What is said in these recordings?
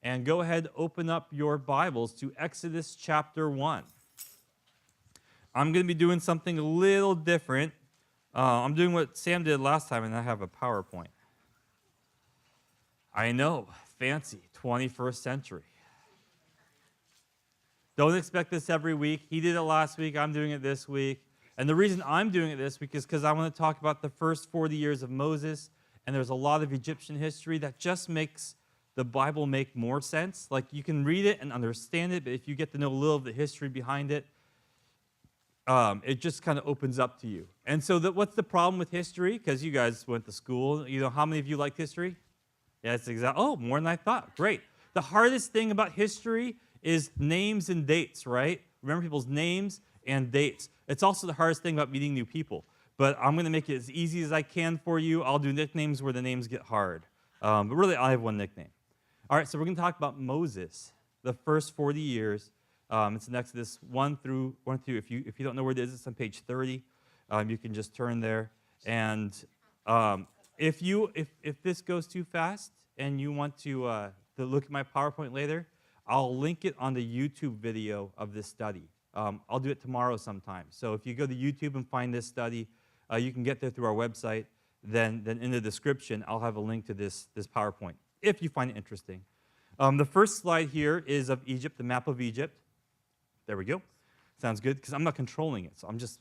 and go ahead, open up your Bibles to Exodus chapter 1. I'm going to be doing something a little different. I'm doing what Sam did last time, and I have a PowerPoint. I know, fancy, 21st century. Don't expect this every week. He did it last week. I'm doing it this week. And the reason I'm doing it this week is because I want to talk about the first 40 years of Moses, and there's a lot of Egyptian history that just makes the Bible make more sense. Like, you can read it and understand it, but if you get to know a little of the history behind it, it just kind of opens up to you. And so what's the problem with history? Because you guys went to school. You know, how many of you like history? Yeah, it's exactly. Oh, more than I thought. Great. The hardest thing about history is names and dates, right? Remember people's names and dates. It's also the hardest thing about meeting new people. But I'm going to make it as easy as I can for you. I'll do nicknames where the names get hard. But really, I have one nickname. All right, so we're going to talk about Moses, the first 40 years. It's in Exodus 1 through 2. If you don't know where it is, it's on page 30. You can just turn there. And if this goes too fast and you want to look at my PowerPoint later, I'll link it on the YouTube video of this study. I'll do it tomorrow sometime. So if you go to YouTube and find this study, you can get there through our website. Then in the description, I'll have a link to this PowerPoint, if you find it interesting. The first slide here is of Egypt, the map of Egypt. There we go. Sounds good, because I'm not controlling it, so I'm just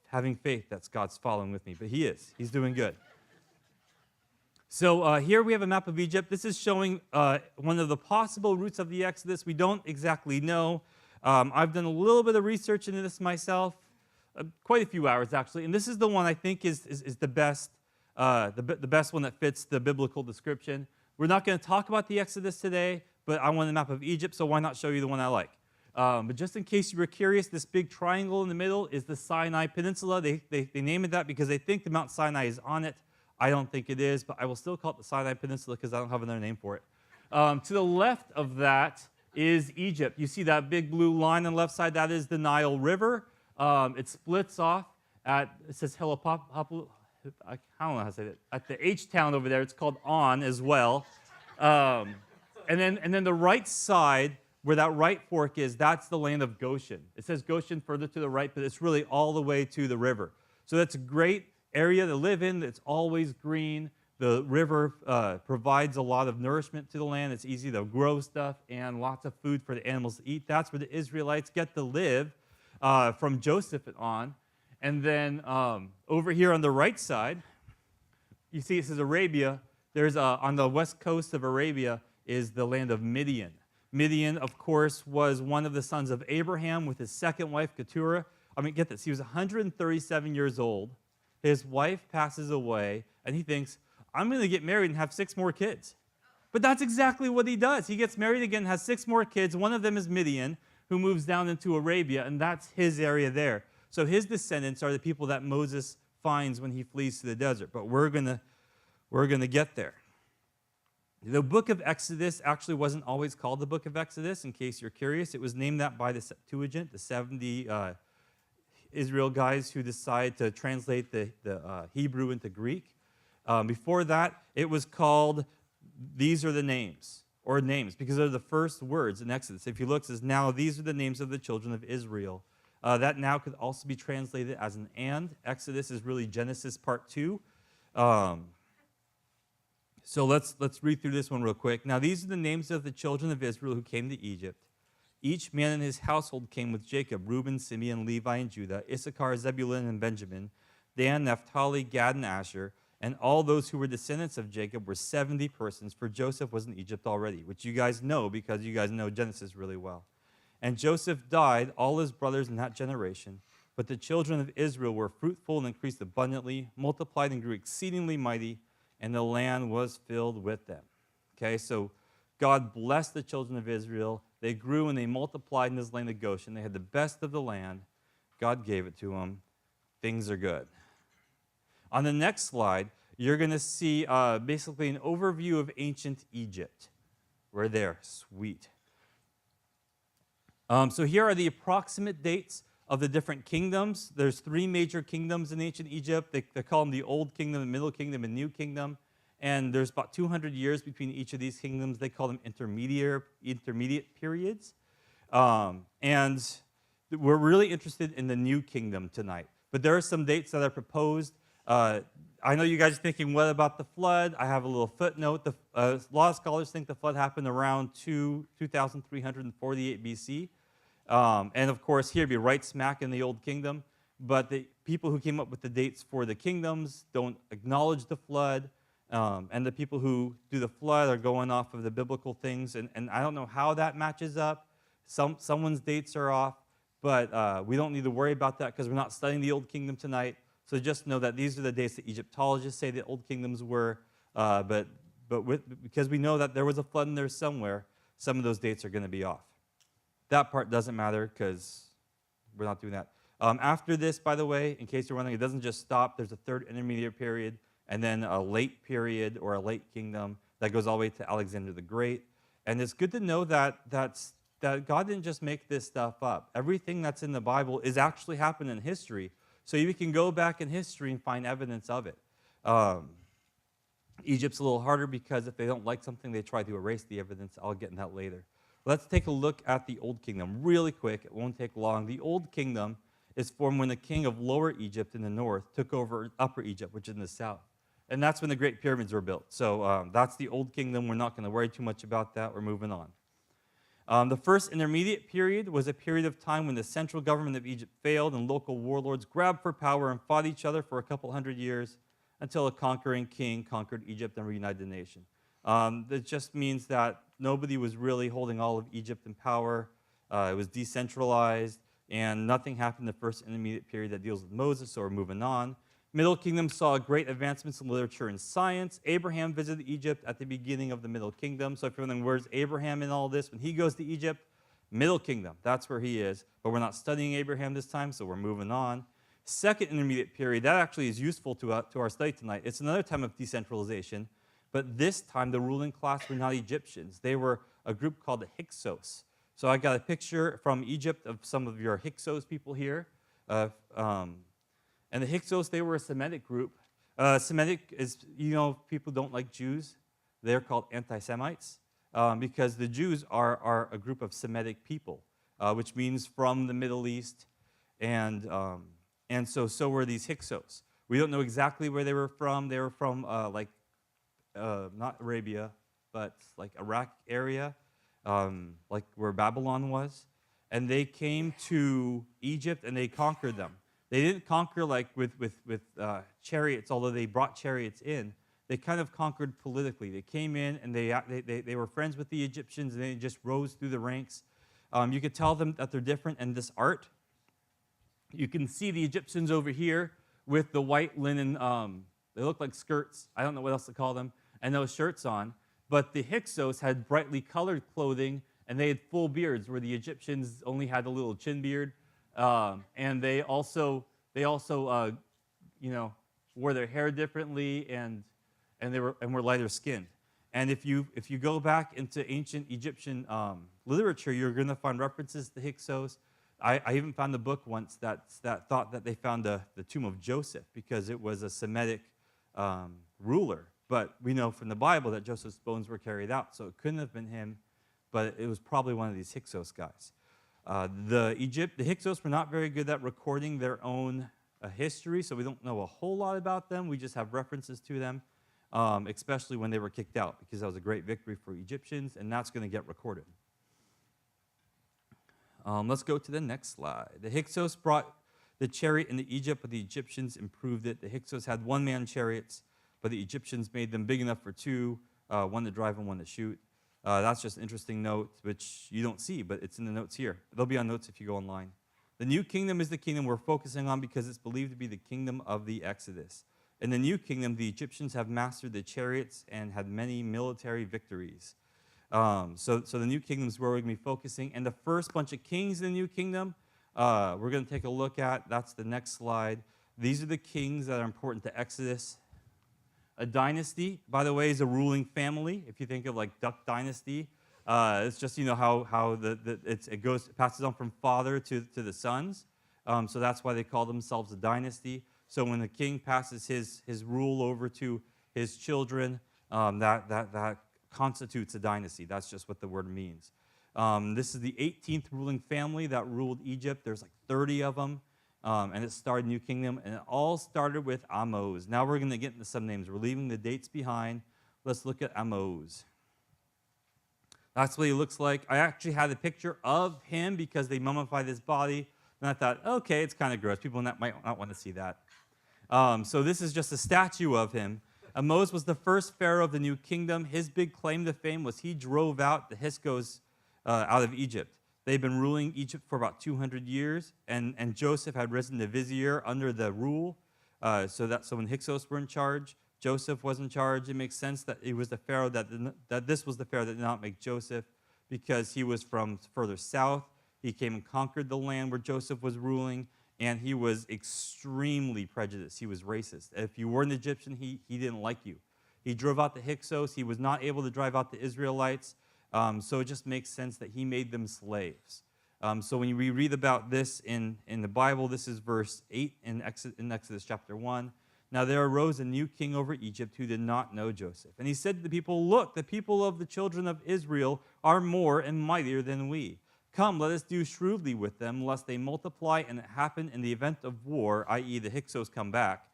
having faith that God's following with me. But he is. He's doing good. So here we have a map of Egypt. This is showing one of the possible routes of the Exodus. We don't exactly know. I've done a little bit of research into this myself, quite a few hours actually, and this is the one I think is the best, the best one that fits the biblical description. We're not going to talk about the Exodus today, but I want a map of Egypt, so why not show you the one I like? But just in case you were curious, this big triangle in the middle is the Sinai Peninsula. They name it that because they think the Mount Sinai is on it. I don't think it is, but I will still call it the Sinai Peninsula because I don't have another name for it. To the left of that is Egypt. You see that big blue line on the left side? That is the Nile River. It splits off at, it says Heliopolis, I don't know how to say that. At the H-town over there, it's called On as well. And then the right side, where that right fork is, that's the land of Goshen. It says Goshen further to the right, but it's really all the way to the river. So that's a great area to live in. It's always green. The river provides a lot of nourishment to the land. It's easy to grow stuff and lots of food for the animals to eat. That's where the Israelites get to live from Joseph and on. And then over here on the right side, you see it says Arabia. There's on the west coast of Arabia is the land of Midian. Midian, of course, was one of the sons of Abraham with his second wife, Keturah. I mean, get this. He was 137 years old. His wife passes away, and he thinks, I'm going to get married and have 6 more kids. But that's exactly what he does. He gets married again, has 6 more kids. One of them is Midian, who moves down into Arabia, and that's his area there. So his descendants are the people that Moses finds when he flees to the desert. But we're going to get there. The book of Exodus actually wasn't always called the book of Exodus, in case you're curious. It was named that by the Septuagint, the 70 Israel guys who decided to translate the Hebrew into Greek. Before that, it was called These Are the Names, or names, because they're the first words in Exodus. If you look, it says, now these are the names of the children of Israel. That now could also be translated as an and. Exodus is really Genesis part 2. So let's read through this one real quick. Now these are the names of the children of Israel who came to Egypt. Each man in his household came with Jacob: Reuben, Simeon, Levi, and Judah, Issachar, Zebulun, and Benjamin, Dan, Naphtali, Gad, and Asher. And all those who were descendants of Jacob were 70 persons, for Joseph was in Egypt already, which you guys know because you guys know Genesis really well. And Joseph died, all his brothers in that generation. But the children of Israel were fruitful and increased abundantly, multiplied and grew exceedingly mighty, and the land was filled with them. Okay, so God blessed the children of Israel. They grew and they multiplied in this land of Goshen. They had the best of the land. God gave it to them. Things are good. On the next slide, you're going to see basically an overview of ancient Egypt. We're there. Sweet. So here are the approximate dates of the different kingdoms. There's 3 major kingdoms in ancient Egypt. They call them the Old Kingdom, the Middle Kingdom, and New Kingdom. and there's about 200 years between each of these kingdoms. They call them intermediate periods. And we're really interested in the new kingdom tonight. But there are some dates that are proposed. I know you guys are thinking, what about the flood? I have a little footnote. A lot of scholars think the flood happened around 2348 BC. And of course, here be right smack in the Old Kingdom. But the people who came up with the dates for the kingdoms don't acknowledge the flood. And the people who do the flood are going off of the biblical things. And I don't know how that matches up. Someone's dates are off. But we don't need to worry about that because we're not studying the Old Kingdom tonight. So just know that these are the dates that Egyptologists say the Old Kingdoms were. Because we know that there was a flood in there somewhere, some of those dates are going to be off. That part doesn't matter because we're not doing that. After this, by the way, in case you're wondering, it doesn't just stop. There's a third intermediate period, and then a late period or a late kingdom that goes all the way to Alexander the Great. And it's good to know that God didn't just make this stuff up. Everything that's in the Bible is actually happened in history. So you can go back in history and find evidence of it. Egypt's a little harder because if they don't like something, they try to erase the evidence. I'll get in that later. Let's take a look at the Old Kingdom really quick. It won't take long. The Old Kingdom is formed when the king of Lower Egypt in the north took over Upper Egypt, which is in the south. And that's when the Great Pyramids were built. So that's the Old Kingdom. We're not going to worry too much about that. We're moving on. The first intermediate period was a period of time when the central government of Egypt failed and local warlords grabbed for power and fought each other for a couple hundred years until a conquering king conquered Egypt and reunited the nation. That just means that nobody was really holding all of Egypt in power. It was decentralized, and nothing happened in the first intermediate period that deals with Moses, so we're moving on. Middle Kingdom saw great advancements in literature and science. Abraham visited Egypt at the beginning of the Middle Kingdom. So if you're wondering, where's Abraham in all this? When he goes to Egypt, Middle Kingdom, that's where he is. But we're not studying Abraham this time, so we're moving on. Second intermediate period, that actually is useful to our study tonight. It's another time of decentralization, but this time the ruling class were not Egyptians. They were a group called the Hyksos. So I got a picture from Egypt of some of your Hyksos people here. And the Hyksos, they were a Semitic group. Semitic is, people don't like Jews. They're called anti-Semites because the Jews are a group of Semitic people, which means from the Middle East. And so were these Hyksos. We don't know exactly where they were from. They were from, not Arabia, but like Iraq area, like where Babylon was. And they came to Egypt and they conquered them. They didn't conquer like with chariots, although they brought chariots in. They kind of conquered politically. They came in and they were friends with the Egyptians and they just rose through the ranks. You could tell them that they're different in this art. You can see the Egyptians over here with the white linen, they look like skirts. I don't know what else to call them, and those shirts on. But the Hyksos had brightly colored clothing and they had full beards where the Egyptians only had a little chin beard. And they also wore their hair differently and were lighter skinned. And if you go back into ancient Egyptian literature, you're going to find references to Hyksos. I even found a book once that thought that they found the tomb of Joseph because it was a Semitic ruler. But we know from the Bible that Joseph's bones were carried out, so it couldn't have been him, but it was probably one of these Hyksos guys. The Hyksos were not very good at recording their own history, so we don't know a whole lot about them. We just have references to them, especially when they were kicked out, because that was a great victory for Egyptians, and that's going to get recorded. Let's go to the next slide. The Hyksos brought the chariot into Egypt, but the Egyptians improved it. The Hyksos had one-man chariots, but the Egyptians made them big enough for two, one to drive and one to shoot. That's just an interesting note, which you don't see, but it's in the notes here. They'll be on notes if you go online. The new kingdom is the kingdom we're focusing on because it's believed to be the kingdom of the Exodus. In the new kingdom, the Egyptians have mastered the chariots and had many military victories. So the new kingdom is where we're going to be focusing. And the first bunch of kings in the new kingdom, we're going to take a look at. That's the next slide. These are the kings that are important to Exodus. A dynasty, by the way, is a ruling family. If you think of like Duck Dynasty, it's just how it passes on from father to the sons. So that's why they call themselves a dynasty. So when the king passes his rule over to his children, That constitutes a dynasty. That's just what the word means. This is the 18th ruling family that ruled Egypt. There's like 30 of them, and it started a new kingdom, and it all started with Amos. Now we're going to get into some names. We're leaving the dates behind. Let's look at Amos. That's what he looks like. I actually had a picture of him because they mummified his body, and I thought, okay, it's kind of gross. People might not want to see that. So this is just a statue of him. Amos was the first pharaoh of the new kingdom. His big claim to fame was he drove out the Hyksos out of Egypt. They'd been ruling Egypt for about 200 years, and Joseph had risen to vizier under the rule. So when Hyksos were in charge, Joseph was in charge. It makes sense that it was the pharaoh that this was the pharaoh that did not make Joseph, because he was from further south. He came and conquered the land where Joseph was ruling, and he was extremely prejudiced. He was racist. If you were an Egyptian, he didn't like you. He drove out the Hyksos. He was not able to drive out the Israelites. So it just makes sense that he made them slaves. So when we read about this in the Bible, this is verse 8 in Exodus chapter 1. Now there arose a new king over Egypt who did not know Joseph. And he said to the people, look, the people of the children of Israel are more and mightier than we. Come, let us do shrewdly with them, lest they multiply and it happen in the event of war, i.e. the Hyksos come back,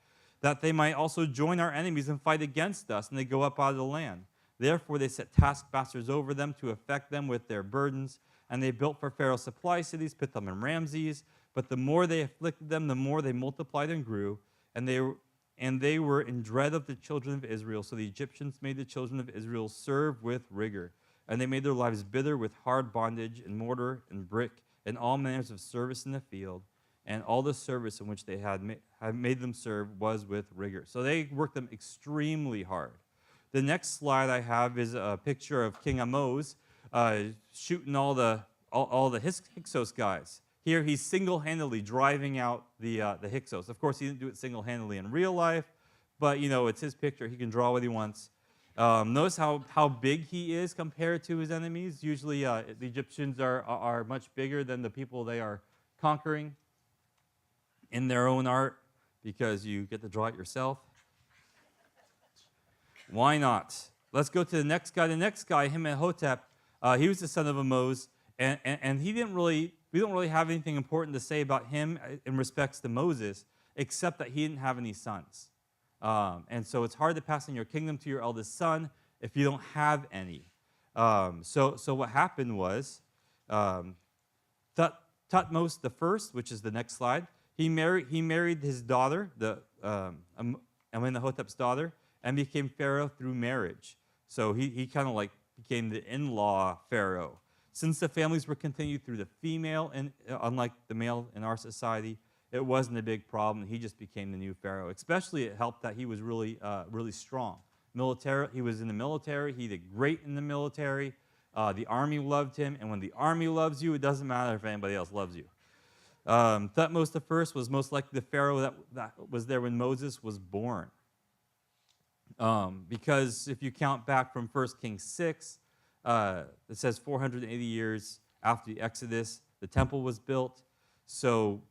that they might also join our enemies and fight against us, and they go up out of the land. Therefore they set taskmasters over them to affect them with their burdens, and they built for Pharaoh supply cities, Pithom and Ramses. But the more they afflicted them, the more they multiplied and grew, and they were in dread of the children of Israel. So the Egyptians made the children of Israel serve with rigor. And they made their lives bitter with hard bondage and mortar and brick and all manners of service in the field. And all the service in which they had made them serve was with rigor. So they worked them extremely hard. The next slide I have is a picture of King Amos shooting all the Hyksos guys. Here he's single-handedly driving out the Hyksos. Of course, he didn't do it single-handedly in real life, but it's his picture. He can draw what he wants. Notice how big he is compared to his enemies. Usually the Egyptians are much bigger than the people they are conquering in their own art, because you get to draw it yourself. Why not? Let's go to the next guy. The next guy, Imhotep, he was the son of Amos, and we don't really have anything important to say about him in respects to Moses, except that he didn't have any sons. And so it's hard to pass on your kingdom to your eldest son if you don't have any. So what happened was Thutmose the first, which is the next slide, he married his daughter, Amenhotep's daughter, and became pharaoh through marriage. So he kind of like became the in-law pharaoh. Since the families were continued through the female, and unlike the male in our society, it wasn't a big problem. He just became the new pharaoh. Especially it helped that he was really strong. He was in the military. He did great in the military. The army loved him, and when the army loves you, it doesn't matter if anybody else loves you. Thutmose I was most likely the pharaoh that was there when Moses was born. Because if you count back from 1 Kings 6, it says 480 years after the Exodus, the temple was built. So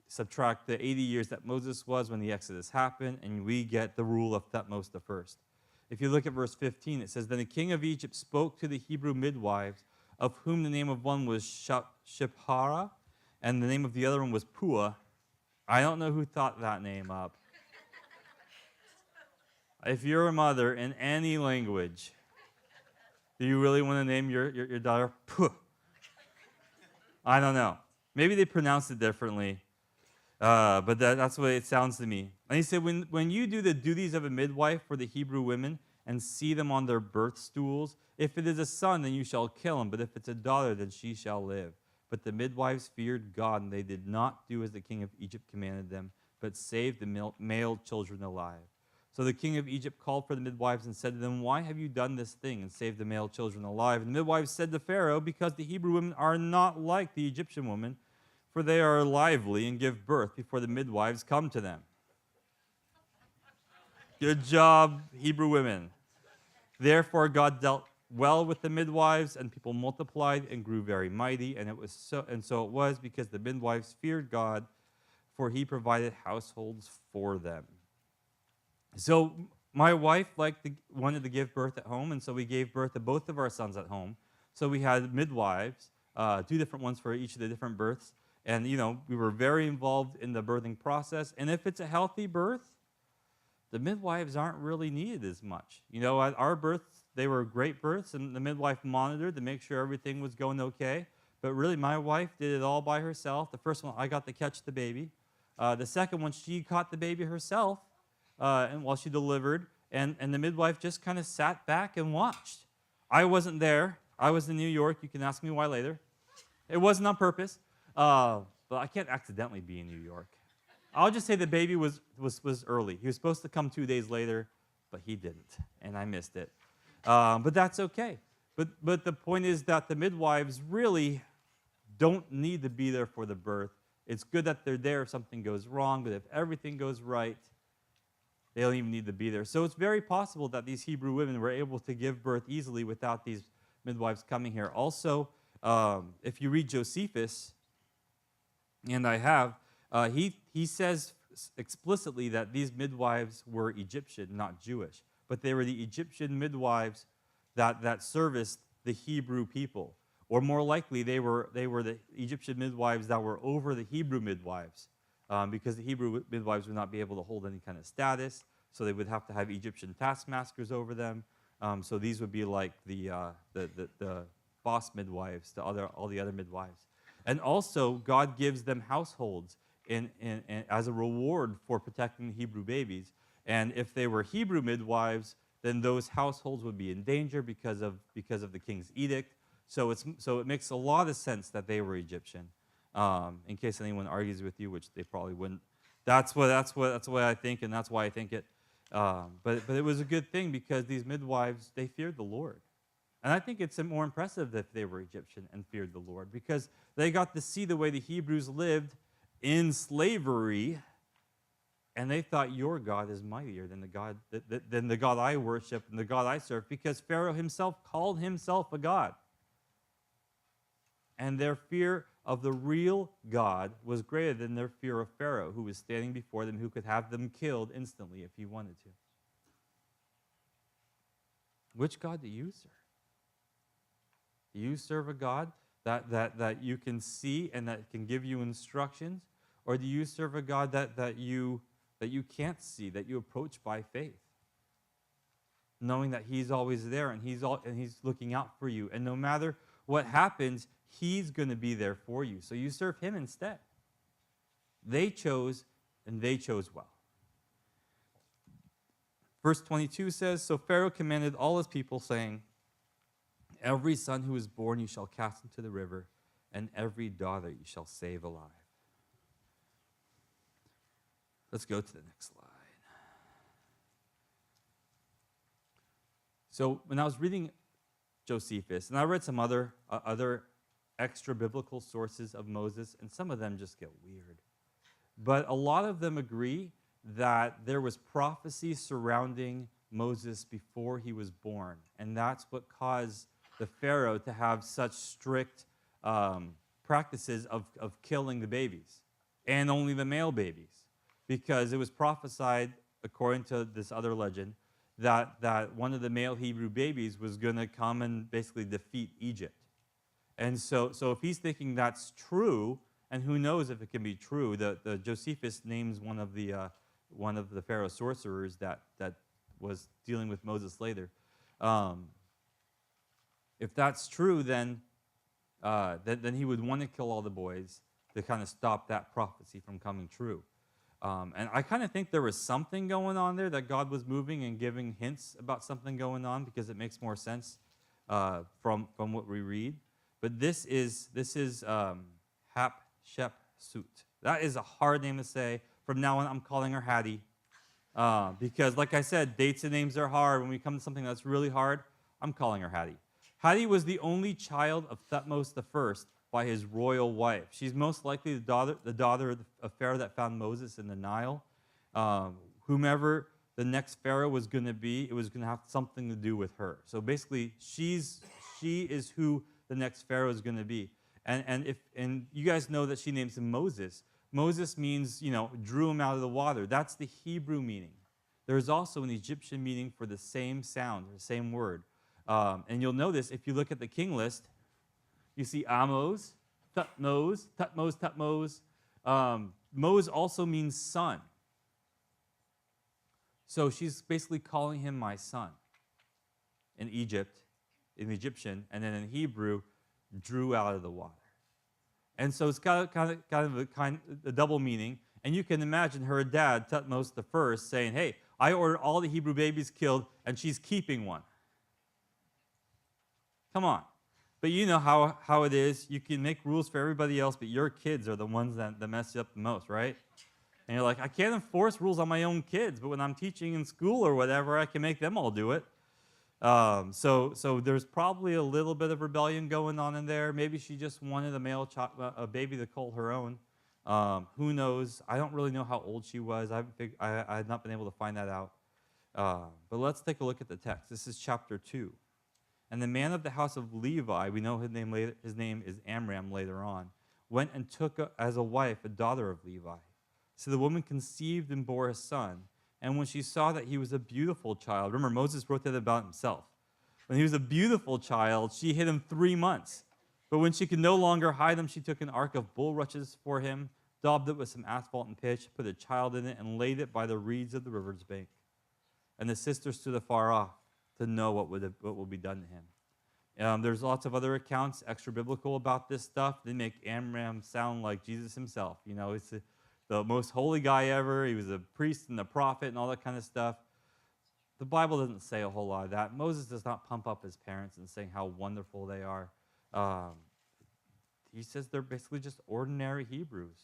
subtract the 80 years that Moses was when the Exodus happened, and we get the rule of Thutmose I. If you look at verse 15, it says, Then the king of Egypt spoke to the Hebrew midwives, of whom the name of one was Shiphrah, and the name of the other one was Puah. I don't know who thought that name up. If you're a mother in any language, do you really want to name your daughter Puah? I don't know. Maybe they pronounce it differently, but that's the way it sounds to me. And he said, when you do the duties of a midwife for the Hebrew women and see them on their birth stools, if it is a son, then you shall kill him, but if it's a daughter, then she shall live. But the midwives feared God, and they did not do as the king of Egypt commanded them, but saved the male children alive. So the king of Egypt called for the midwives and said to them, Why have you done this thing and saved the male children alive? And the midwives said to Pharaoh, Because the Hebrew women are not like the Egyptian women, for they are lively and give birth before the midwives come to them. Good job, Hebrew women. Therefore God dealt well with the midwives, and people multiplied and grew very mighty. And so it was because the midwives feared God, for he provided households for them. So My wife wanted to give birth at home, and so we gave birth to both of our sons at home. So we had midwives, 2 different ones for each of the different births. And, we were very involved in the birthing process. And if it's a healthy birth, the midwives aren't really needed as much. At our births, they were great births, and the midwife monitored to make sure everything was going okay. But really, my wife did it all by herself. The first one, I got to catch the baby. The second one, she caught the baby herself and while she delivered, and the midwife just kind of sat back and watched. I wasn't there. I was in New York. You can ask me why later. It wasn't on purpose, but I can't accidentally be in New York. I'll just say the baby was early. He was supposed to come 2 days later, but he didn't, and I missed it. But that's okay. But the point is that the midwives really don't need to be there for the birth. It's good that they're there if something goes wrong, but if everything goes right, they don't even need to be there. So it's very possible that these Hebrew women were able to give birth easily without these midwives coming here. Also, if you read Josephus, and I have, he says explicitly that these midwives were Egyptian, not Jewish. But they were the Egyptian midwives that serviced the Hebrew people. Or more likely, they were the Egyptian midwives that were over the Hebrew midwives. Because the Hebrew midwives would not be able to hold any kind of status, so they would have to have Egyptian taskmasters over them. So these would be like the boss midwives to all the other midwives. And also, God gives them households as a reward for protecting the Hebrew babies. And if they were Hebrew midwives, then those households would be in danger because of the king's edict. So it makes a lot of sense that they were Egyptian. In case anyone argues with you, which they probably wouldn't. That's what I think, and that's why I think it. But it was a good thing because these midwives, they feared the Lord. And I think it's more impressive if they were Egyptian and feared the Lord because they got to see the way the Hebrews lived in slavery, and they thought your God is mightier than the God I worship and the God I serve, because Pharaoh himself called himself a God. And their fear of the real God was greater than their fear of Pharaoh, who was standing before them, who could have them killed instantly if he wanted to. Which God do you serve? Do you serve a God that you can see and that can give you instructions? Or do you serve a God that you can't see, that you approach by faith? Knowing that he's always there and he's looking out for you. And no matter what happens, he's going to be there for you. So you serve him instead. They chose, and they chose well. Verse 22 says, So Pharaoh commanded all his people, saying, Every son who is born you shall cast into the river, and every daughter you shall save alive. Let's go to the next slide. So when I was reading Josephus, and I read some other extra biblical sources of Moses, and some of them just get weird. But a lot of them agree that there was prophecy surrounding Moses before he was born, and that's what caused the Pharaoh to have such strict practices of killing the babies, and only the male babies, because it was prophesied, according to this other legend, that one of the male Hebrew babies was going to come and basically defeat Egypt. And so if he's thinking that's true, and who knows if it can be true, the Josephus names one of the Pharaoh sorcerers that was dealing with Moses later. If that's true, then he would want to kill all the boys to kind of stop that prophecy from coming true. And I kind of think there was something going on there, that God was moving and giving hints about something going on, because it makes more sense from what we read. But this is Hatshepsut. That is a hard name to say. From now on, I'm calling her Hattie. Because, like I said, dates and names are hard. When we come to something that's really hard, I'm calling her Hattie. Hattie was the only child of Thutmose I by his royal wife. She's most likely the daughter of Pharaoh that found Moses in the Nile. Whomever the next Pharaoh was going to be, it was going to have something to do with her. So basically, she is who the next Pharaoh is going to be. And you guys know that she names him Moses. Moses means, drew him out of the water. That's the Hebrew meaning. there is also an Egyptian meaning for the same sound, the same word. And you'll notice if you look at the king list, you see Amos, Tutmos, Tutmos, Tutmos. Mos also means son. So she's basically calling him my son in Egypt, in Egyptian, and then in Hebrew, drew out of the water. And so it's got kind of a double meaning. And you can imagine her dad, Tutmos the first, saying, hey, I ordered all the Hebrew babies killed, and she's keeping one. Come on. But you know how it is. You can make rules for everybody else, but your kids are the ones that mess you up the most, right? And you're like, I can't enforce rules on my own kids, but when I'm teaching in school or whatever, I can make them all do it. So there's probably a little bit of rebellion going on in there. Maybe she just wanted a baby to call her own. Who knows? I don't really know how old she was. I had not been able to find that out. But let's take a look at the text. This is chapter 2. And the man of the house of Levi, we know his name is Amram later on, went and took as a wife a daughter of Levi. So the woman conceived and bore a son. And when she saw that he was a beautiful child, remember Moses wrote that about himself. When he was a beautiful child, she hid him 3 months. But when she could no longer hide him, she took an ark of bulrushes for him, daubed it with some asphalt and pitch, put a child in it, and laid it by the reeds of the river's bank. And the sister stood afar off to know what will be done to him. There's lots of other accounts, extra biblical, about this stuff. They make Amram sound like Jesus himself. You know, it's the most holy guy ever. He was a priest and a prophet and all that kind of stuff. The Bible doesn't say a whole lot of that. Moses does not pump up his parents and saying how wonderful they are. He says they're basically just ordinary Hebrews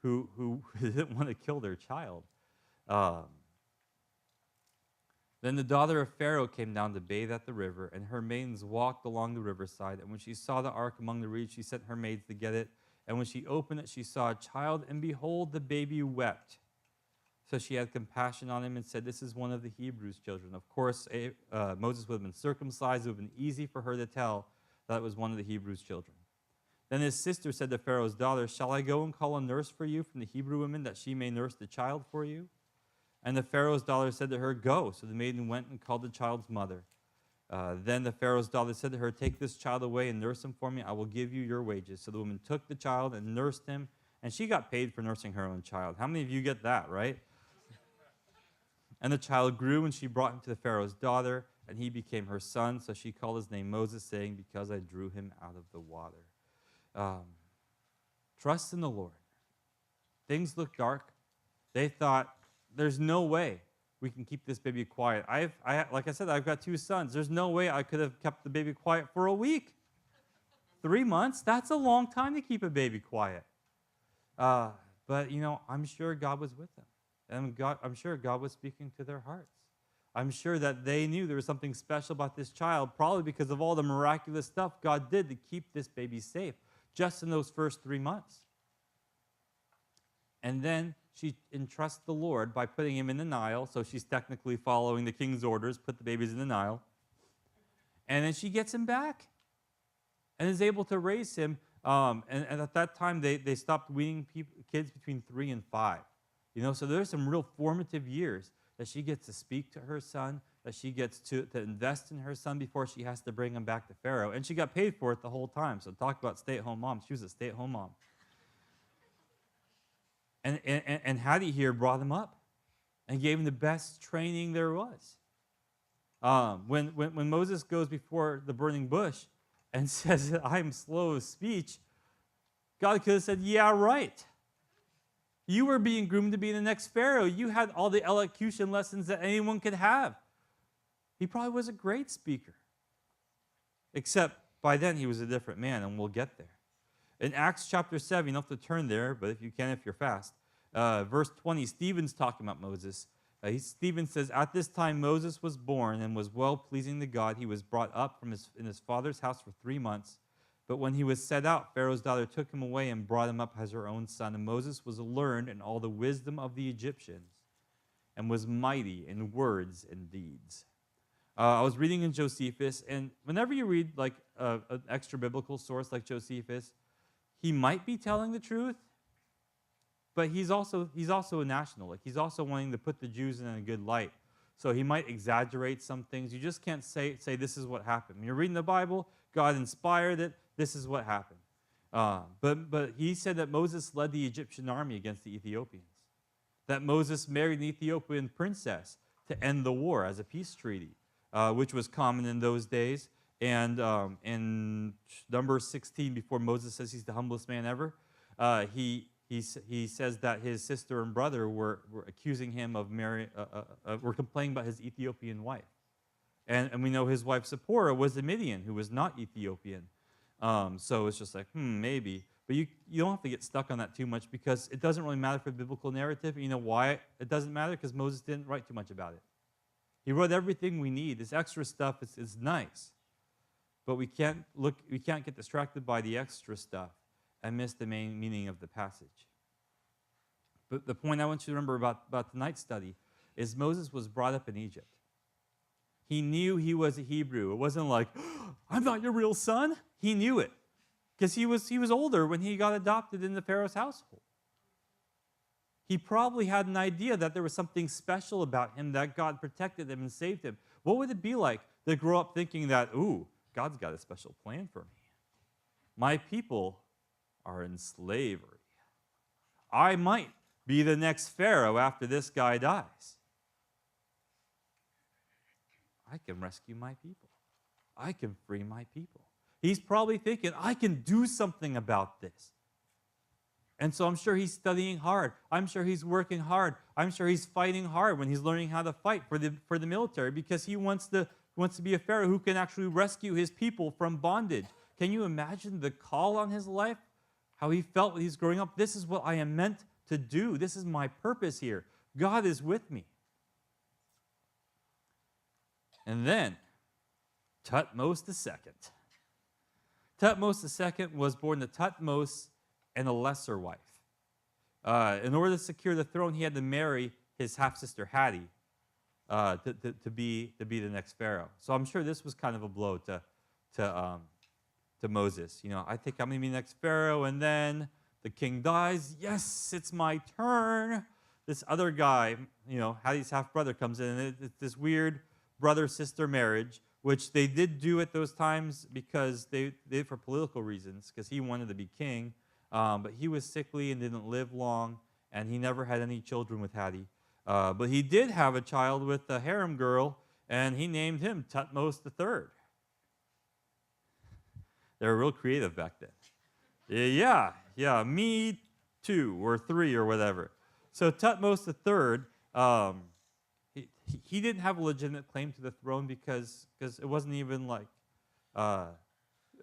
who didn't want to kill their child. Then the daughter of Pharaoh came down to bathe at the river, and her maidens walked along the riverside. And when she saw the ark among the reeds, she sent her maids to get it. And when she opened it, she saw a child, and behold, the baby wept. So she had compassion on him and said, this is one of the Hebrews' children. Of course, Moses would have been circumcised. It would have been easy for her to tell that it was one of the Hebrews' children. Then his sister said to Pharaoh's daughter, shall I go and call a nurse for you from the Hebrew women, that she may nurse the child for you? And the Pharaoh's daughter said to her, go. So the maiden went and called the child's mother. Then the Pharaoh's daughter said to her, take this child away and nurse him for me. I will give you your wages. So the woman took the child and nursed him, and she got paid for nursing her own child. How many of you get that, right? And the child grew, and she brought him to the Pharaoh's daughter, and he became her son. So she called his name Moses, saying, because I drew him out of the water. Trust in the Lord. Things look dark. They thought, there's no way we can keep this baby quiet. Like I said, I've got 2 sons. There's no way I could have kept the baby quiet for a week. 3 months, that's a long time to keep a baby quiet. But, you know, I'm sure God was with them. And I'm sure God was speaking to their hearts. I'm sure that they knew there was something special about this child, probably because of all the miraculous stuff God did to keep this baby safe just in those first 3 months. And then she entrusts the Lord by putting him in the Nile, so she's technically following the king's orders, put the babies in the Nile. And then she gets him back and is able to raise him. And at that time, they stopped weaning kids between 3 and 5. You know, so there's some real formative years that she gets to speak to her son, that she gets to invest in her son before she has to bring him back to Pharaoh. And she got paid for it the whole time. So talk about stay-at-home mom. She was a stay-at-home mom. And Hattie here brought him up and gave him the best training there was. When Moses goes before the burning bush and says that I'm slow of speech, God could have said, yeah, right. You were being groomed to be the next Pharaoh. You had all the elocution lessons that anyone could have. He probably was a great speaker. Except by then he was a different man, and we'll get there. In Acts chapter 7, you don't have to turn there, but if you can, if you're fast. Verse 20, Stephen's talking about Moses. Stephen says, at this time Moses was born and was well-pleasing to God. He was brought up in his father's house for 3 months. But when he was set out, Pharaoh's daughter took him away and brought him up as her own son. And Moses was learned in all the wisdom of the Egyptians and was mighty in words and deeds. I was reading in Josephus, and whenever you read like an extra biblical source like Josephus, he might be telling the truth, but he's also a national. Like he's also wanting to put the Jews in a good light. So he might exaggerate some things. You just can't say this is what happened. When you're reading the Bible, God inspired it. This is what happened. But he said that Moses led the Egyptian army against the Ethiopians. That Moses married an Ethiopian princess to end the war as a peace treaty, which was common in those days. And in Numbers 16, before Moses says he's the humblest man ever, he says that his sister and brother were accusing him of were complaining about his Ethiopian wife. And we know his wife Zipporah was a Midian who was not Ethiopian. So it's just like, maybe. But you don't have to get stuck on that too much because it doesn't really matter for the biblical narrative. You know why it doesn't matter? Because Moses didn't write too much about it. He wrote everything we need. This extra stuff is nice. But we can't get distracted by the extra stuff and miss the main meaning of the passage. But the point I want you to remember about tonight's study is Moses was brought up in Egypt. He knew he was a Hebrew. It wasn't like, I'm not your real son. He knew it because he was older when he got adopted in the Pharaoh's household. He probably had an idea that there was something special about him, that God protected him and saved him. What would it be like to grow up thinking that, ooh, God's got a special plan for me? My people are in slavery. I might be the next Pharaoh after this guy dies. I can rescue my people. I can free my people. He's probably thinking, I can do something about this. And so I'm sure he's studying hard. I'm sure he's working hard. I'm sure he's fighting hard when he's learning how to fight for the military because he wants to be a Pharaoh who can actually rescue his people from bondage. Can you imagine the call on his life? How he felt when he's growing up? This is what I am meant to do. This is my purpose here. God is with me. And then, Thutmose II. Thutmose II was born to Thutmose and a lesser wife. In order to secure the throne, he had to marry his half-sister Hattie to be the next Pharaoh. So I'm sure this was kind of a blow to Moses. You know, I think I'm going to be the next Pharaoh, and then the king dies. Yes, it's my turn. This other guy, you know, Hattie's half-brother comes in, and it's this weird brother-sister marriage, which they did do at those times because they did for political reasons, because he wanted to be king. But he was sickly and didn't live long, and he never had any children with Hattie. But he did have a child with a harem girl, and he named him Thutmose III. They were real creative back then. Yeah, me too, or three, or whatever. So Thutmose III, he didn't have a legitimate claim to the throne because it wasn't even like an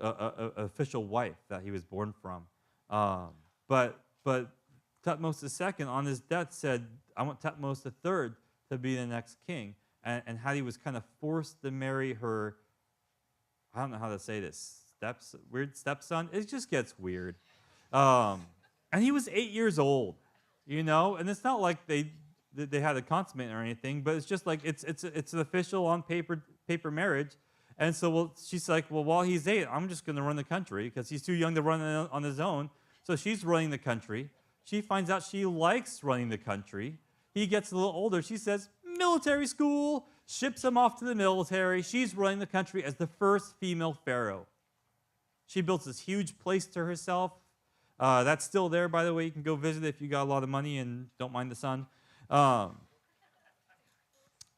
official wife that he was born from. But Thutmose II, on his death, said, I want Thutmose III to be the next king. And Hattie was kind of forced to marry her, I don't know how to say this, weird stepson. It just gets weird. And he was 8 years old, you know? And it's not like they had a consummate or anything, but it's just like it's an official on paper marriage. And so she's like, well, while he's 8, I'm just going to run the country because he's too young to run on his own. So she's running the country. She finds out she likes running the country. He gets a little older. She says, military school, ships him off to the military. She's running the country as the first female pharaoh. She builds this huge place to herself. That's still there, by the way. You can go visit it if you got a lot of money and don't mind the sun.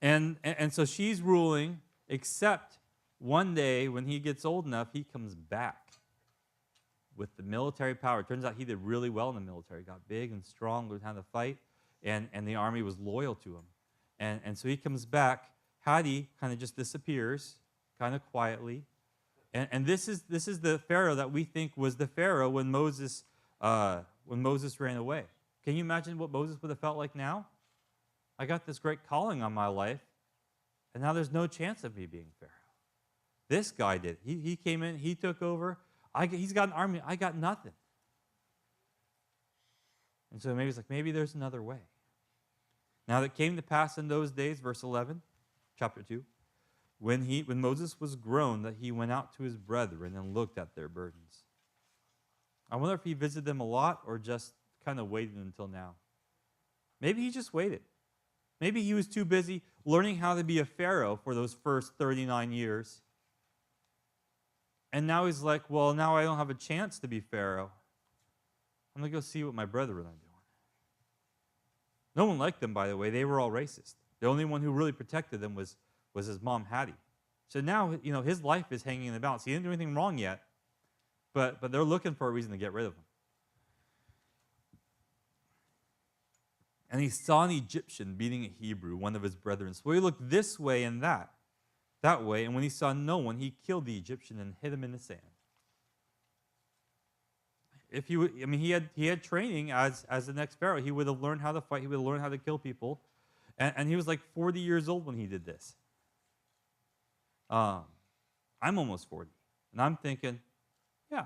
And so she's ruling, except one day when he gets old enough, he comes back with the military power. It turns out he did really well in the military, got big and strong, learned how to fight, and the army was loyal to him. And so he comes back. Hattie kind of just disappears, kind of quietly. And this is the Pharaoh that we think was the Pharaoh when Moses ran away. Can you imagine what Moses would have felt like now? I got this great calling on my life, and now there's no chance of me being Pharaoh. This guy did. He came in, he took over. He's got an army. I got nothing. And so maybe it's like, maybe there's another way. Now it came to pass in those days, verse 11, chapter 2, when Moses was grown, that he went out to his brethren and looked at their burdens. I wonder if he visited them a lot or just kind of waited until now. Maybe he just waited. Maybe he was too busy learning how to be a Pharaoh for those first 39 years. And now he's like, well, now I don't have a chance to be Pharaoh. I'm going to go see what my brethren are doing. No one liked them, by the way. They were all racist. The only one who really protected them was his mom, Hattie. So now, his life is hanging in the balance. He didn't do anything wrong yet, but they're looking for a reason to get rid of him. And he saw an Egyptian beating a Hebrew, one of his brethren. So he looked this way and that way, and when he saw no one, he killed the Egyptian and hid him in the sand. He had training as the next Pharaoh. He would have learned how to fight. He would have learned how to kill people. And he was like 40 years old when he did this. I'm almost 40. And I'm thinking, yeah,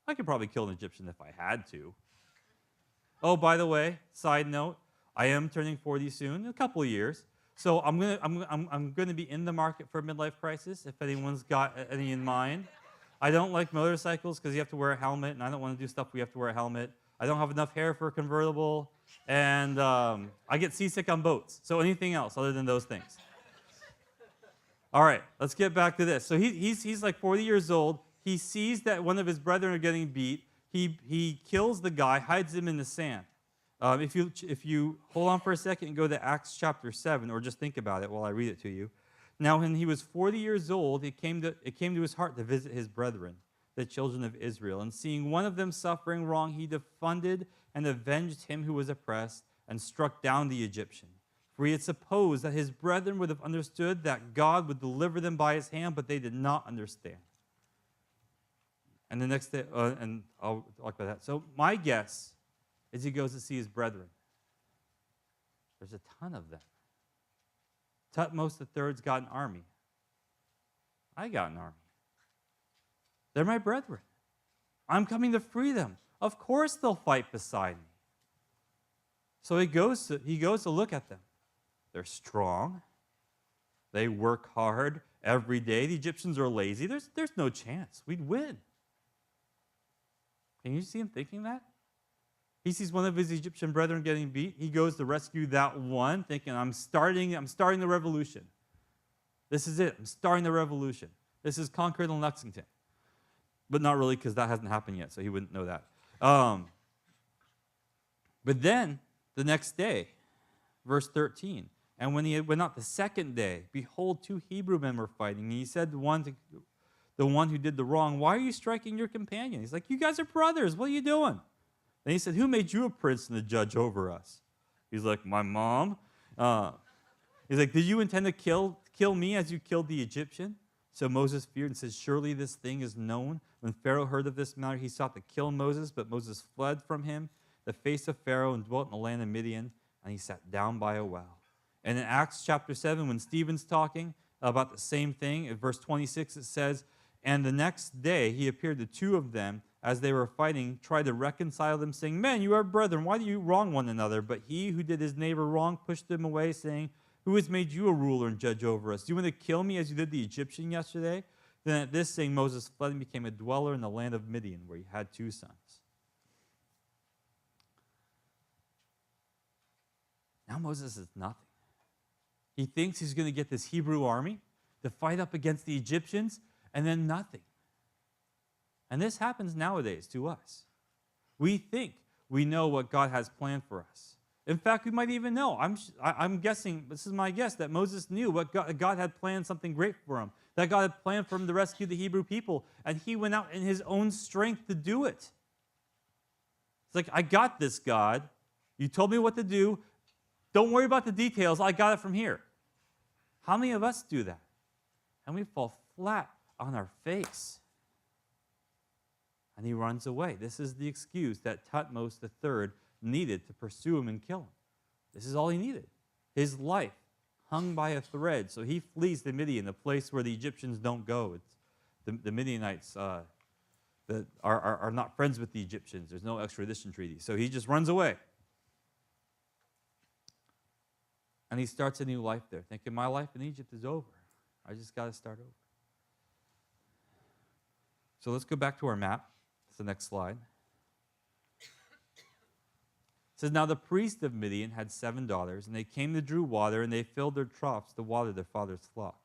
I could probably kill an Egyptian if I had to. Oh, by the way, side note, I am turning 40 soon, in a couple of years. So I'm gonna be in the market for a midlife crisis, if anyone's got any in mind. I don't like motorcycles because you have to wear a helmet, and I don't want to do stuff where you have to wear a helmet. I don't have enough hair for a convertible, and I get seasick on boats. So anything else other than those things. All right, let's get back to this. So he's like 40 years old. He sees that one of his brethren are getting beat. He kills the guy, hides him in the sand. If you hold on for a second and go to Acts chapter 7, or just think about it while I read it to you. Now, when he was 40 years old, it came to his heart to visit his brethren, the children of Israel. And seeing one of them suffering wrong, he defended and avenged him who was oppressed and struck down the Egyptian. For he had supposed that his brethren would have understood that God would deliver them by his hand, but they did not understand. And the next day, and I'll talk about that. So my guess is he goes to see his brethren. There's a ton of them. Tutmos III's got an army. I got an army. They're my brethren. I'm coming to free them. Of course they'll fight beside me. So he goes to look at them. They're strong. They work hard every day. The Egyptians are lazy. There's no chance. We'd win. Can you see him thinking that? He sees one of his Egyptian brethren getting beat. He goes to rescue that one, thinking, I'm starting the revolution. This is it. I'm starting the revolution. This is Concord and Lexington. But not really, because that hasn't happened yet, so he wouldn't know that. But then, the next day, verse 13, and when he went out the second day, behold, 2 Hebrew men were fighting. And he said to the one who did the wrong, why are you striking your companion? He's like, you guys are brothers. What are you doing? And he said, who made you a prince and a judge over us? He's like, my mom. He's like, did you intend to kill me as you killed the Egyptian? So Moses feared and said, surely this thing is known. When Pharaoh heard of this matter, he sought to kill Moses, but Moses fled from him, the face of Pharaoh, and dwelt in the land of Midian, and he sat down by a well. And in Acts chapter 7, when Stephen's talking about the same thing, in verse 26 it says, and the next day he appeared to 2 of them, as they were fighting, tried to reconcile them, saying, men, you are brethren, why do you wrong one another? But he who did his neighbor wrong pushed him away, saying, who has made you a ruler and judge over us? Do you want to kill me as you did the Egyptian yesterday? Then at this saying, Moses fled and became a dweller in the land of Midian, where he had 2 sons. Now Moses is nothing. He thinks he's going to get this Hebrew army to fight up against the Egyptians, and then nothing. And this happens nowadays to us. We think we know what God has planned for us. In fact, we might even know. I'm guessing, this is my guess, that Moses knew what God had planned something great for him, that God had planned for him to rescue the Hebrew people, and he went out in his own strength to do it. It's like, I got this, God. You told me what to do. Don't worry about the details. I got it from here. How many of us do that? And we fall flat on our face. And he runs away. This is the excuse that Tutmos III needed to pursue him and kill him. This is all he needed. His life hung by a thread. So he flees to Midian, a place where the Egyptians don't go. The Midianites that are not friends with the Egyptians. There's no extradition treaty. So he just runs away. And he starts a new life there, thinking, my life in Egypt is over. I just got to start over. So let's go back to our map. That's the next slide. says, now the priest of Midian had 7 daughters, and they came to draw water, and they filled their troughs to water their father's flock.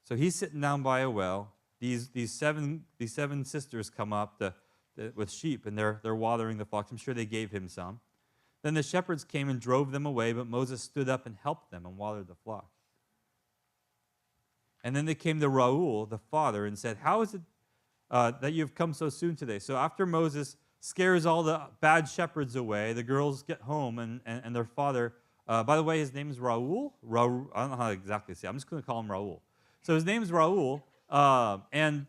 So he's sitting down by a well. These seven sisters come up with sheep, and they're watering the flocks. I'm sure they gave him some. Then the shepherds came and drove them away, but Moses stood up and helped them and watered the flock. And then they came to Reuel, the father, and said, how is it that you have come so soon today? So after Moses scares all the bad shepherds away, the girls get home, and their father, by the way, his name is Reuel. I don't know how to exactly say it. I'm just going to call him Reuel. So his name is Reuel, and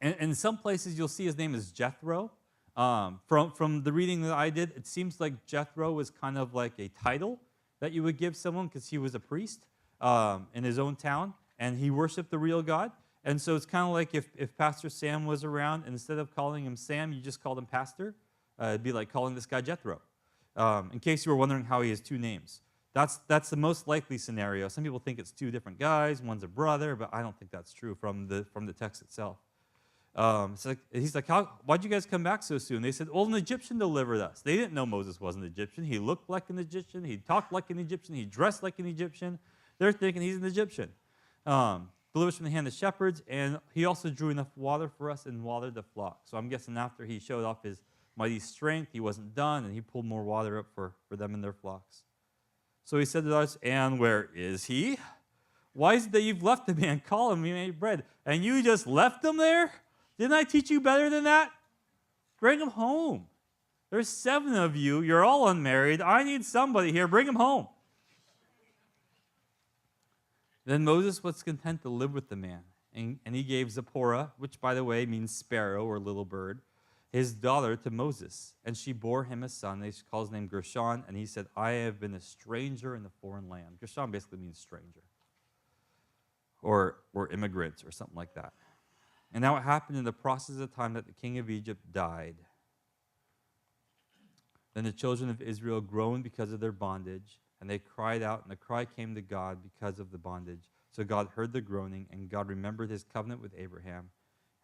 in some places you'll see his name is Jethro. From the reading that I did, it seems like Jethro was kind of like a title that you would give someone because he was a priest in his own town, and he worshiped the real God. And so it's kind of like if Pastor Sam was around, and instead of calling him Sam, you just called him Pastor. It'd be like calling this guy Jethro. In case you were wondering how he has 2 names. That's the most likely scenario. Some people think it's 2 different guys. One's a brother, but I don't think that's true from the text itself. He's like, why'd you guys come back so soon? They said, well, an Egyptian delivered us. They didn't know Moses was an Egyptian. He looked like an Egyptian. He talked like an Egyptian. He dressed like an Egyptian. They're thinking he's an Egyptian. Delivers from the hand of shepherds, and he also drew enough water for us and watered the flock. So I'm guessing after he showed off his mighty strength, he wasn't done, and he pulled more water up for them and their flocks. So he said to us, and where is he? Why is it that you've left the man? Call him, he made bread. And you just left him there? Didn't I teach you better than that? Bring him home. There's 7 of you. You're all unmarried. I need somebody here. Bring him home. Then Moses was content to live with the man, and he gave Zipporah, which, by the way, means sparrow or little bird, his daughter to Moses. And she bore him a son. They call his name Gershon, and he said, I have been a stranger in a foreign land. Gershon basically means stranger or immigrant or something like that. And now it happened in the process of time that the king of Egypt died. Then the children of Israel groaned because of their bondage, and they cried out, and the cry came to God because of the bondage. So God heard the groaning, and God remembered his covenant with Abraham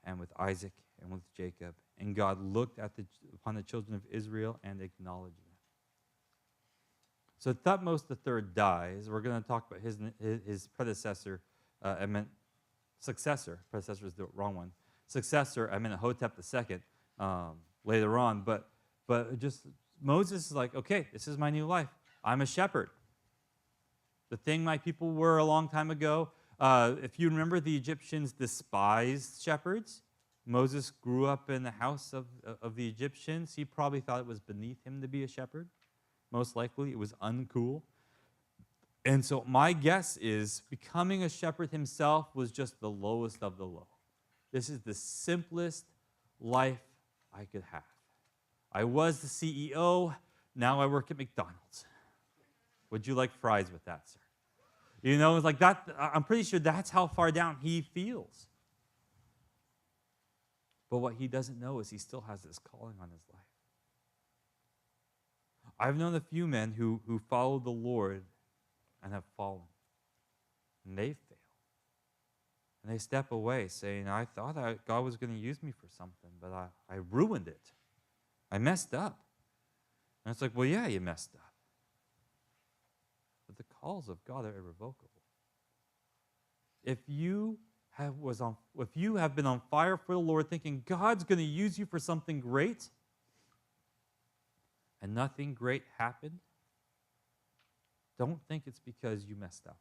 and with Isaac and with Jacob. And God looked upon the children of Israel and acknowledged them. So Thutmose III dies. We're going to talk about his predecessor. I meant successor. Predecessor is the wrong one. Successor, I meant Hotep II later on. But just Moses is like, okay, this is my new life. I'm a shepherd. The thing my people were a long time ago, if you remember, the Egyptians despised shepherds. Moses grew up in the house of the Egyptians. He probably thought it was beneath him to be a shepherd. Most likely, it was uncool. And so my guess is becoming a shepherd himself was just the lowest of the low. This is the simplest life I could have. I was the CEO. Now I work at McDonald's. Would you like fries with that, sir? You know, it's like that. I'm pretty sure that's how far down he feels. But what he doesn't know is he still has this calling on his life. I've known a few men who followed the Lord and have fallen. And they fail. And they step away saying, I thought God was going to use me for something, but I ruined it. I messed up. And it's like, well, yeah, you messed up. But the calls of God are irrevocable. If you have been on fire for the Lord thinking God's going to use you for something great, and nothing great happened, don't think it's because you messed up.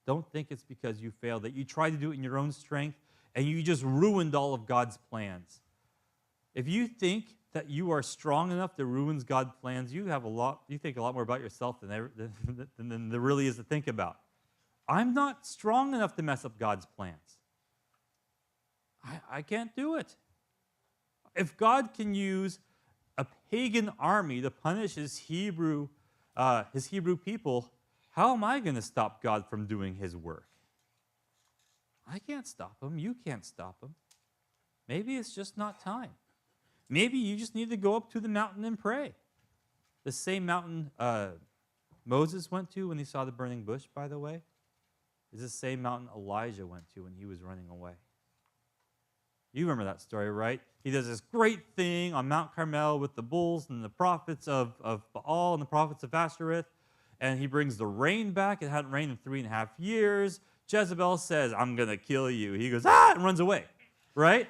Don't think it's because you failed, that you tried to do it in your own strength, and you just ruined all of God's plans. If you think that you are strong enough to ruin God's plans, you think a lot more about yourself than there really is to think about. I'm not strong enough to mess up God's plans. I can't do it. If God can use a pagan army to punish his Hebrew people, how am I going to stop God from doing his work? I can't stop him. You can't stop him. Maybe it's just not time. Maybe you just need to go up to the mountain and pray. The same mountain Moses went to when he saw the burning bush, by the way, is the same mountain Elijah went to when he was running away. You remember that story, right? He does this great thing on Mount Carmel with the bulls and the prophets of Baal and the prophets of Ashereth. And he brings the rain back. It hadn't rained in 3.5 years. Jezebel says, I'm going to kill you. He goes, and runs away, right?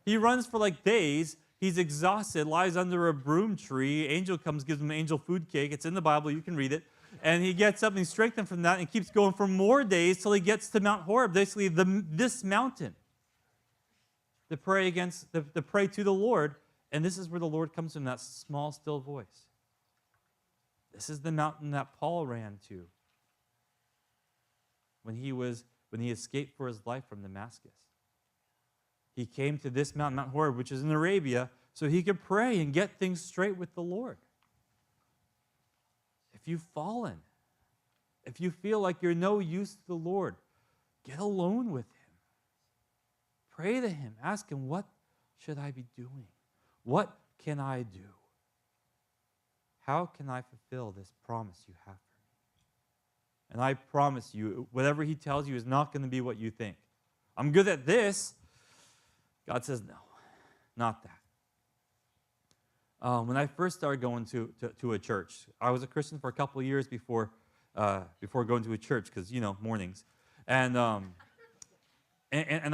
He runs for like days. He's exhausted, lies under a broom tree. Angel comes, gives him an angel food cake. It's in the Bible. You can read it. And he gets up and he's strengthened from that and keeps going for more days till he gets to Mount Horeb, basically this mountain, to pray to the Lord. And this is where the Lord comes in that small, still voice. This is the mountain that Paul ran to when he escaped for his life from Damascus. He came to this mountain, Mount Horeb, which is in Arabia, so he could pray and get things straight with the Lord. If you've fallen, if you feel like you're no use to the Lord, get alone with him. Pray to him. Ask him, what should I be doing? What can I do? How can I fulfill this promise you have for me? And I promise you, whatever he tells you is not going to be what you think. I'm good at this. God says, no, not that. When I first started going to a church, I was a Christian for a couple of years before going to a church, because, mornings. And I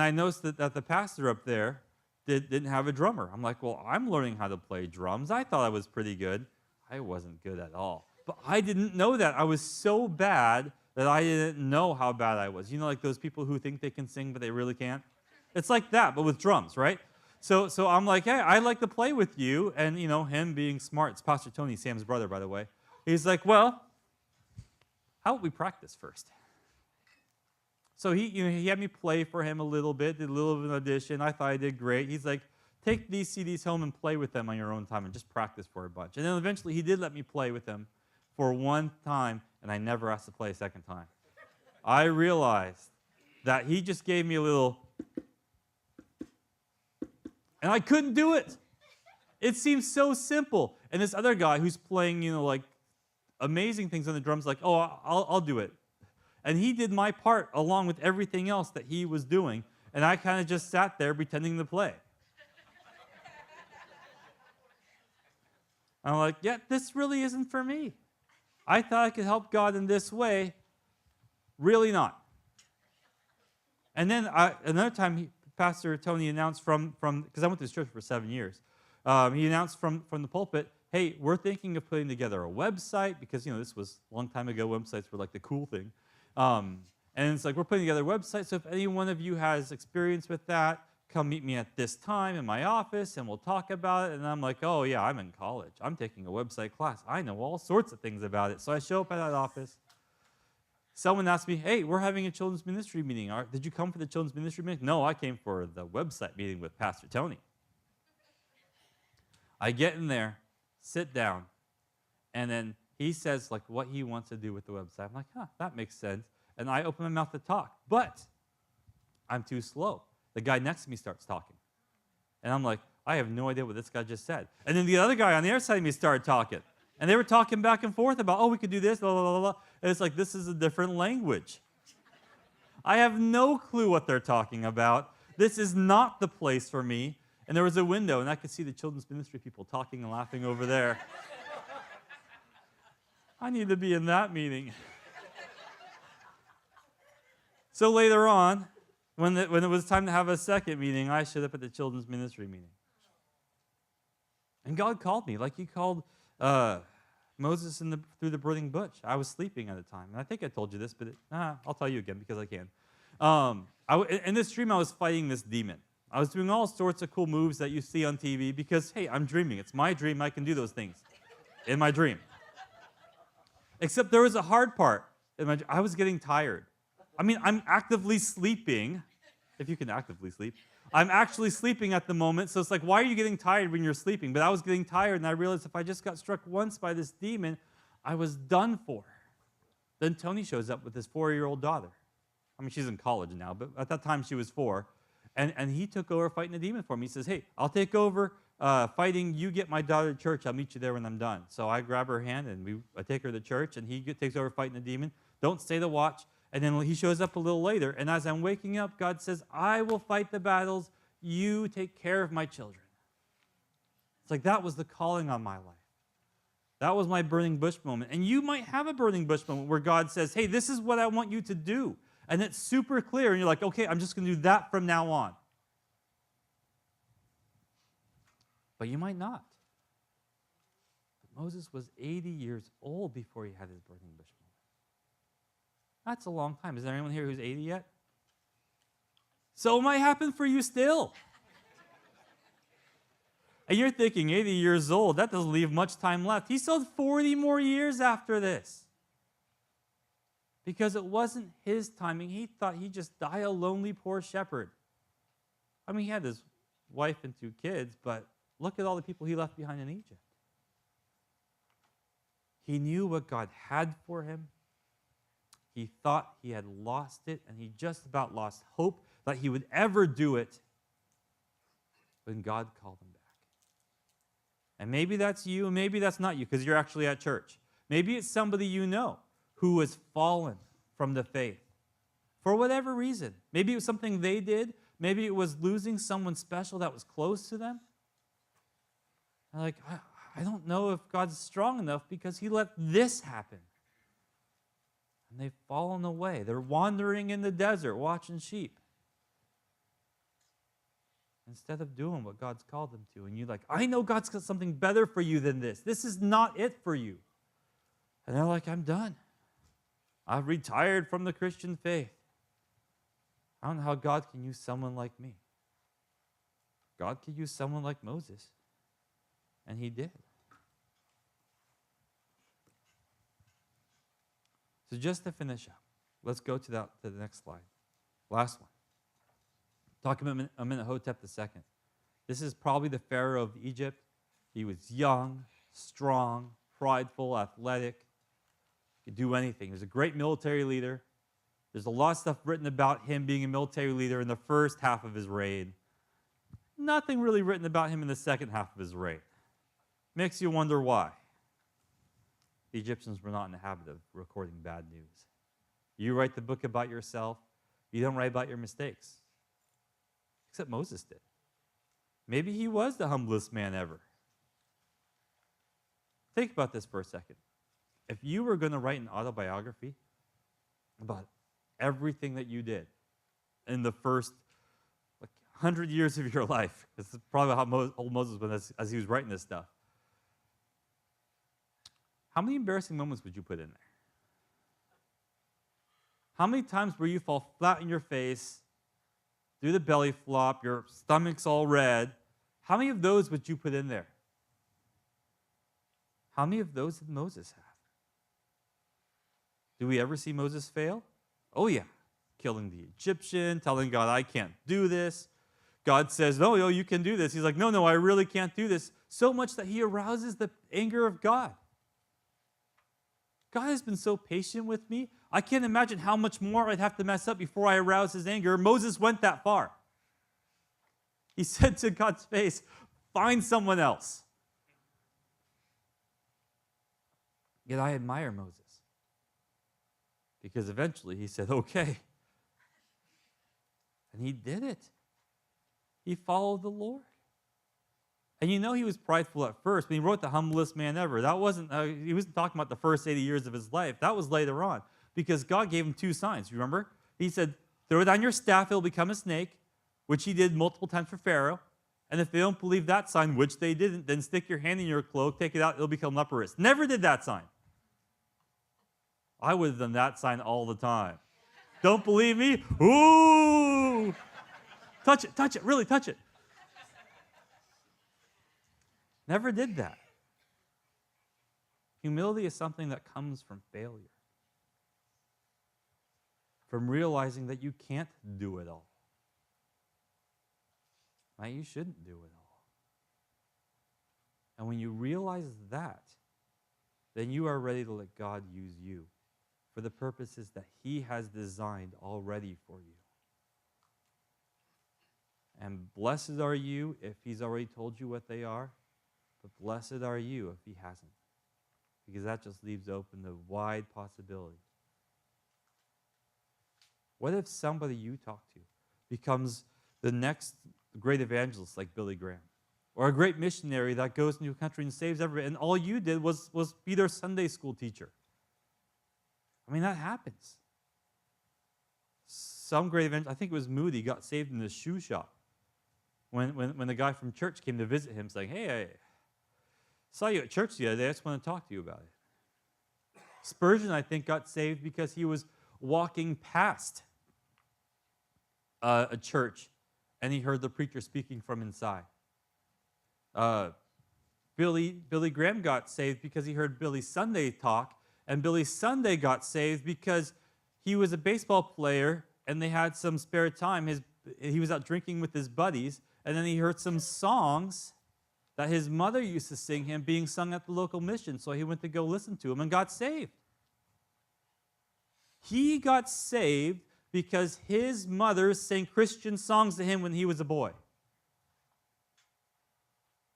noticed that the pastor up there didn't have a drummer. I'm like, well, I'm learning how to play drums. I thought I was pretty good. I wasn't good at all. But I didn't know that. I was so bad that I didn't know how bad I was. Like those people who think they can sing, but they really can't? It's like that, but with drums, right? So I'm like, hey, I'd like to play with you. And, him being smart, it's Pastor Tony, Sam's brother, by the way. He's like, well, how about we practice first? So he had me play for him a little bit, did a little bit of an audition. I thought I did great. He's like, take these CDs home and play with them on your own time and just practice for a bunch. And then eventually he did let me play with them for one time, and I never asked to play a second time. I realized that he just gave me a little, and I couldn't do it. It seems so simple. And this other guy who's playing, like amazing things on the drums, like, oh, I'll do it. And he did my part along with everything else that he was doing. And I kind of just sat there pretending to play. I'm like, yeah, this really isn't for me. I thought I could help God in this way. Really not. And then another time, Pastor Tony announced from because I went to this church for 7 years. He announced from the pulpit, hey, we're thinking of putting together a website, because, this was a long time ago. Websites were like the cool thing. And it's like, we're putting together a website, so if any one of you has experience with that, come meet me at this time in my office, and we'll talk about it. And I'm like, oh, yeah, I'm in college. I'm taking a website class. I know all sorts of things about it. So I show up at that office. Someone asked me, hey, we're having a children's ministry meeting. Did you come for the children's ministry meeting? No, I came for the website meeting with Pastor Tony. I get in there, sit down, and then he says like what he wants to do with the website. I'm like, that makes sense. And I open my mouth to talk, but I'm too slow. The guy next to me starts talking. And I'm like, I have no idea what this guy just said. And then the other guy on the other side of me started talking. And they were talking back and forth about, oh, we could do this, blah, blah, blah, blah. And it's like, this is a different language. I have no clue what they're talking about. This is not the place for me. And there was a window, and I could see the children's ministry people talking and laughing over there. I need to be in that meeting. So later on, when it was time to have a second meeting, I showed up at the children's ministry meeting. And God called me, like he called Moses through the burning bush. I was sleeping at the time. And I think I told you this, but I'll tell you again because I can. In this dream, I was fighting this demon. I was doing all sorts of cool moves that you see on TV because, hey, I'm dreaming. It's my dream. I can do those things in my dream. Except there was a hard part. I was getting tired. I mean, I'm actively sleeping, if you can actively sleep. I'm actually sleeping at the moment, so it's like, why are you getting tired when you're sleeping? But I was getting tired, and I realized if I just got struck once by this demon, I was done for. Then Tony shows up with his 4-year-old daughter. I mean, she's in college now, but at that time she was 4. And he took over fighting the demon for me. He says, hey, I'll take over fighting. You get my daughter to church. I'll meet you there when I'm done. So I grab her hand, and I take her to church, and he takes over fighting the demon. Don't stay to watch. And then he shows up a little later, and as I'm waking up, God says, I will fight the battles. you take care of my children. It's like that was the calling on my life. That was my burning bush moment. And you might have a burning bush moment where God says, hey, this is what I want you to do. And it's super clear. And you're like, okay, I'm just going to do that from now on. But you might not. But Moses was 80 years old before he had his burning bush moment. That's a long time. Is there anyone here who's 80 yet? So it might happen for you still. And you're thinking, 80 years old, that doesn't leave much time left. He still had 40 more years after this. Because it wasn't his timing. He thought he'd just die a lonely poor shepherd. I mean, he had his wife and 2 kids, but look at all the people he left behind in Egypt. He knew what God had for him. He thought he had lost it, and he just about lost hope that he would ever do it when God called him back. And maybe that's you, and maybe that's not you, because you're actually at church. Maybe it's somebody you know who has fallen from the faith for whatever reason. Maybe it was something they did. Maybe it was losing someone special that was close to them. And like, I don't know if God's strong enough because he let this happen. And they've fallen away. They're wandering in the desert watching sheep instead of doing what God's called them to. And you're like, I know God's got something better for you than this. This is not it for you. And they're like, I'm done. I've retired from the Christian faith. I don't know how God can use someone like me. God could use someone like Moses. And he did. So just to finish up, let's go to the next slide. Last one. Talk about Amenhotep II. This is probably the Pharaoh of Egypt. He was young, strong, prideful, athletic. He could do anything. He was a great military leader. There's a lot of stuff written about him being a military leader in the first half of his reign. Nothing really written about him in the second half of his reign. Makes you wonder why. The Egyptians were not in the habit of recording bad news. You write the book about yourself. You don't write about your mistakes. Except Moses did. Maybe he was the humblest man ever. Think about this for a second. If you were going to write an autobiography about everything that you did in the first 100 years of your life, this is probably how old Moses was as he was writing this stuff, how many embarrassing moments would you put in there? How many times where you fall flat on your face, do the belly flop, your stomach's all red? How many of those would you put in there? How many of those did Moses have? Do we ever see Moses fail? Oh yeah, killing the Egyptian, telling God, I can't do this. God says, no, you can do this. He's like, no, I really can't do this. So much that he arouses the anger of God. God has been so patient with me. I can't imagine how much more I'd have to mess up before I arouse his anger. Moses went that far. He said to God's face, find someone else. Yet I admire Moses. Because eventually he said, okay. And he did it. He followed the Lord. And you know he was prideful at first. When he wrote the humblest man ever, that wasn't, he wasn't talking about the first 80 years of his life. That was later on. Because God gave him 2 signs, remember? He said, throw it on your staff, it'll become a snake, which he did multiple times for Pharaoh. And if they don't believe that sign, which they didn't, then stick your hand in your cloak, take it out, it'll become leprous. Never did that sign. I would have done that sign all the time. Don't believe me? Ooh! Touch it, really touch it. Never did that. Humility is something that comes from failure. From realizing that you can't do it all. Right? You shouldn't do it all. And when you realize that, then you are ready to let God use you for the purposes that he has designed already for you. And blessed are you if he's already told you what they are, but blessed are you if he hasn't. Because that just leaves open the wide possibility. What if somebody you talk to becomes the next great evangelist like Billy Graham, or a great missionary that goes into a country and saves everybody, and all you did was be their Sunday school teacher. I mean, that happens. Some great evangelist, I think it was Moody, got saved in the shoe shop when the guy from church came to visit him, saying, "Hey, I saw you at church the other day. I just want to talk to you about it." Spurgeon, I think, got saved because he was walking past a church, and he heard the preacher speaking from inside. Billy Graham got saved because he heard Billy Sunday talk, and Billy Sunday got saved because he was a baseball player, and they had some spare time. He was out drinking with his buddies, and then he heard some songs that his mother used to sing him being sung at the local mission, so he went to go listen to them and got saved. He got saved because his mother sang Christian songs to him when he was a boy.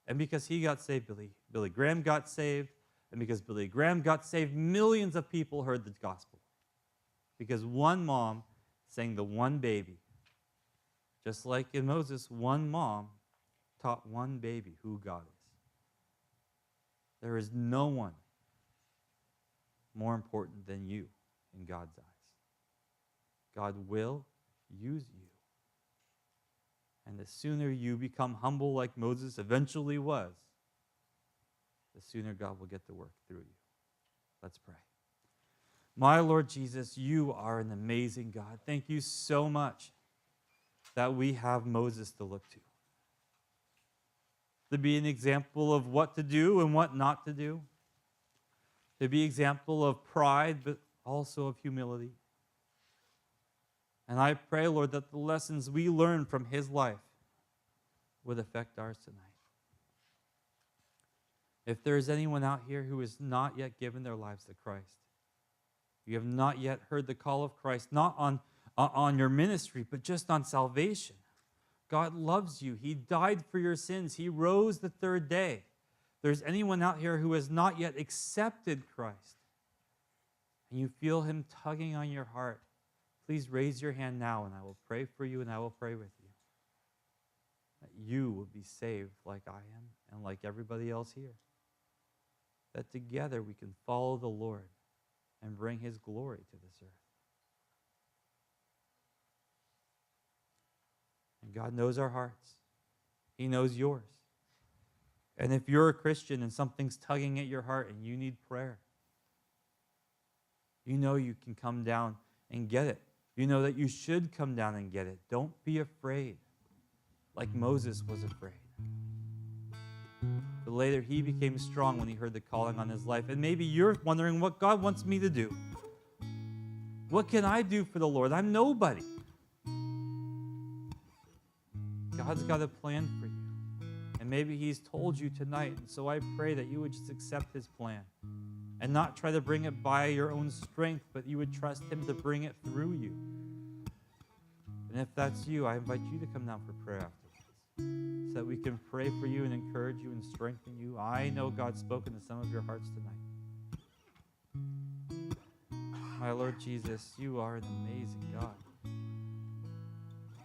And because he got saved, Billy Graham got saved. And because Billy Graham got saved, millions of people heard the gospel. Because one mom sang the one baby. Just like in Moses, one mom taught one baby who God is. There is no one more important than you in God's eyes. God will use you. And the sooner you become humble like Moses eventually was, the sooner God will get to work through you. Let's pray. My Lord Jesus, you are an amazing God. Thank you so much that we have Moses to look to be an example of what to do and what not to do, to be an example of pride, but also of humility. And I pray, Lord, that the lessons we learn from his life would affect ours tonight. If there is anyone out here who has not yet given their lives to Christ, you have not yet heard the call of Christ, not on your ministry, but just on salvation. God loves you. He died for your sins. He rose the third day. If there's anyone out here who has not yet accepted Christ, and you feel him tugging on your heart, please raise your hand now, and I will pray for you, and I will pray with you. That you will be saved like I am and like everybody else here. That together we can follow the Lord and bring his glory to this earth. And God knows our hearts. He knows yours. And if you're a Christian and something's tugging at your heart and you need prayer, you know you can come down and get it. You know that you should come down and get it. Don't be afraid, like Moses was afraid. But later he became strong when he heard the calling on his life. And maybe you're wondering what God wants me to do. What can I do for the Lord? I'm nobody. God's got a plan for you. And maybe he's told you tonight. And so I pray that you would just accept his plan and not try to bring it by your own strength, but you would trust him to bring it through you. And if that's you, I invite you to come down for prayer afterwards so that we can pray for you and encourage you and strengthen you. I know God's spoken to some of your hearts tonight. My Lord Jesus, you are an amazing God.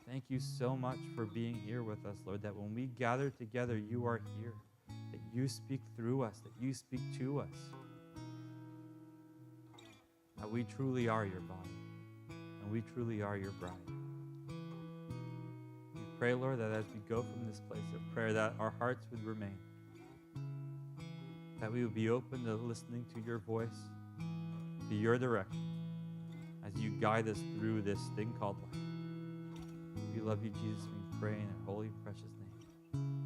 Thank you so much for being here with us, Lord, that when we gather together, you are here, that you speak through us, that you speak to us, that we truly are your body, and we truly are your bride. We pray, Lord, that as we go from this place of prayer, that our hearts would remain, that we would be open to listening to your voice, to your direction, as you guide us through this thing called life. We love you, Jesus. We pray in your holy and precious name.